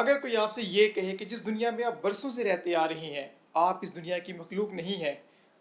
اگر کوئی آپ سے یہ کہے کہ جس دنیا میں آپ برسوں سے رہتے آ رہے ہیں آپ اس دنیا کی مخلوق نہیں ہیں،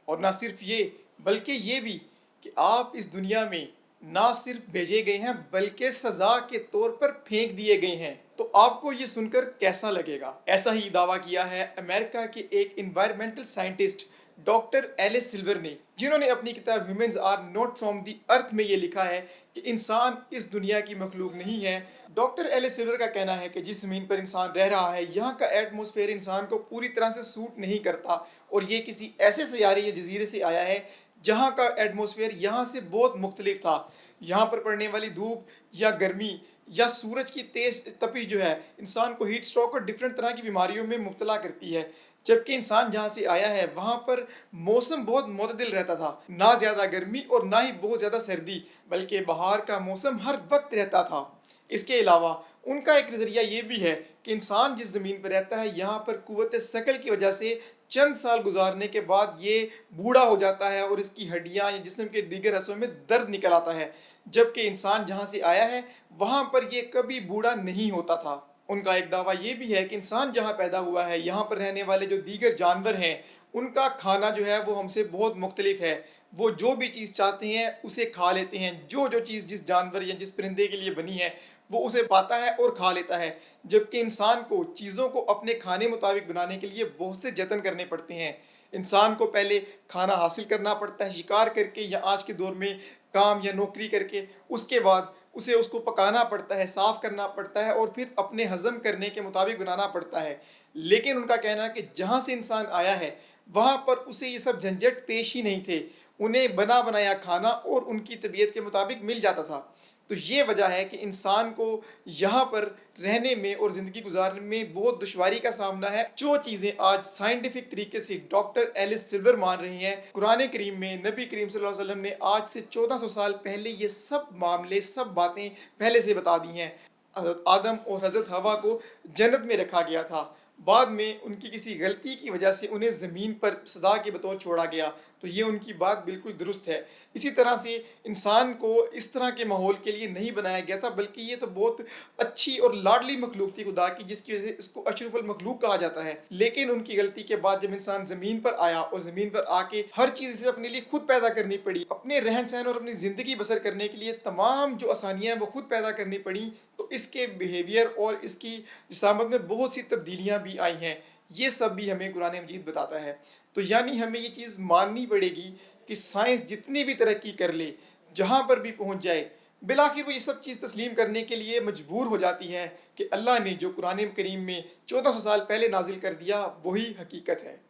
اور نہ صرف یہ بلکہ یہ بھی کہ آپ اس دنیا میں نہ صرف بھیجے گئے ہیں بلکہ سزا کے طور پر پھینک دیے گئے ہیں، تو آپ کو یہ سن کر کیسا لگے گا؟ ایسا ہی دعویٰ کیا ہے امریکہ کے ایک environmental scientist doctor Alice Silver نے، جنہوں نے اپنی کتاب humans are not from the earth میں یہ لکھا ہے کہ انسان اس دنیا کی مخلوق نہیں ہے۔ ڈاکٹر ایلس سلور کا کہنا ہے کہ جس زمین پر انسان رہ رہا ہے یہاں کا ایٹماسفیئر انسان کو پوری طرح سے سوٹ نہیں کرتا، اور یہ کسی ایسے سیارے یا جزیرے سے آیا ہے جہاں کا ایٹماسفیئر یہاں سے بہت مختلف تھا۔ یہاں پر پڑنے والی دھوپ یا گرمی یا سورج کی تیز تپش جو ہے انسان کو ہیٹ سٹروک اور ڈفرینٹ طرح کی بیماریوں میں مبتلا کرتی ہے، جبکہ انسان جہاں سے آیا ہے وہاں پر موسم بہت معتدل رہتا تھا، نہ زیادہ گرمی اور نہ ہی بہت زیادہ سردی، بلکہ بہار کا موسم ہر وقت رہتا تھا۔ اس کے علاوہ ان کا ایک نظریہ یہ بھی ہے کہ انسان جس زمین پر رہتا ہے یہاں پر قوت ثقل کی وجہ سے چند سال گزارنے کے بعد یہ بوڑھا ہو جاتا ہے اور اس کی ہڈیاں یا جسم کے دیگر حصوں میں درد نکل آتا ہے، جبکہ انسان جہاں سے آیا ہے وہاں پر یہ کبھی بوڑھا نہیں ہوتا تھا۔ ان کا ایک دعویٰ یہ بھی ہے کہ انسان جہاں پیدا ہوا ہے یہاں پر رہنے والے جو دیگر جانور ہیں ان کا کھانا جو ہے وہ ہم سے بہت مختلف ہے، وہ جو بھی چیز چاہتے ہیں اسے کھا لیتے ہیں، جو چیز جس جانور یا جس پرندے کے لیے بنی ہے وہ اسے پاتا ہے اور کھا لیتا ہے، جبکہ انسان کو چیزوں کو اپنے کھانے مطابق بنانے کے لیے بہت سے جتن کرنے پڑتے ہیں۔ انسان کو پہلے کھانا حاصل کرنا پڑتا ہے شکار کر کے یا آج کے دور میں کام یا نوکری کر کے، اس کے بعد اس کو پکانا پڑتا ہے، صاف کرنا پڑتا ہے اور پھر اپنے ہضم کرنے کے مطابق بنانا پڑتا ہے۔ لیکن ان کا کہنا ہے کہ جہاں سے انسان آیا ہے وہاں پر اسے یہ سب جھنجھٹ پیش ہی نہیں تھے، انہیں بنا بنایا کھانا اور ان کی طبیعت کے مطابق مل جاتا تھا۔ تو یہ وجہ ہے کہ انسان کو یہاں پر رہنے میں اور زندگی گزارنے میں بہت دشواری کا سامنا ہے۔ جو چیزیں آج سائنٹیفک طریقے سے ڈاکٹر ایلس سلور مان رہی ہیں، قرآن کریم میں نبی کریم صلی اللہ علیہ وسلم نے آج سے 1400 سال پہلے یہ سب معاملے سب باتیں پہلے سے بتا دی ہیں۔ حضرت آدم اور حضرت حوا کو جنت میں رکھا گیا تھا، بعد میں ان کی کسی غلطی کی وجہ سے انہیں زمین پر سزا کے بطور چھوڑا گیا، تو یہ ان کی بات بالکل درست ہے۔ اسی طرح سے انسان کو اس طرح کے ماحول کے لیے نہیں بنایا گیا تھا، بلکہ یہ تو بہت اچھی اور لاڈلی مخلوق تھی خدا کی، جس کی وجہ سے اس کو اشرف المخلوق کہا جاتا ہے۔ لیکن ان کی غلطی کے بعد جب انسان زمین پر آیا اور زمین پر آ کے ہر چیز سے اپنے لیے خود پیدا کرنی پڑی، اپنے رہن سہن اور اپنی زندگی بسر کرنے کے لیے تمام جو آسانیاں ہیں وہ خود پیدا کرنی پڑیں، تو اس کے بیہیویئر اور اس کی جسامت میں بہت سی تبدیلیاں بھی آئی ہیں۔ یہ سب بھی ہمیں قرآن مجید بتاتا ہے۔ تو یعنی ہمیں یہ چیز ماننی پڑے گی کہ سائنس جتنی بھی ترقی کر لے، جہاں پر بھی پہنچ جائے، بالآخر وہ یہ سب چیز تسلیم کرنے کے لیے مجبور ہو جاتی ہے کہ اللہ نے جو قرآن کریم میں 1400 سال پہلے نازل کر دیا وہی حقیقت ہے۔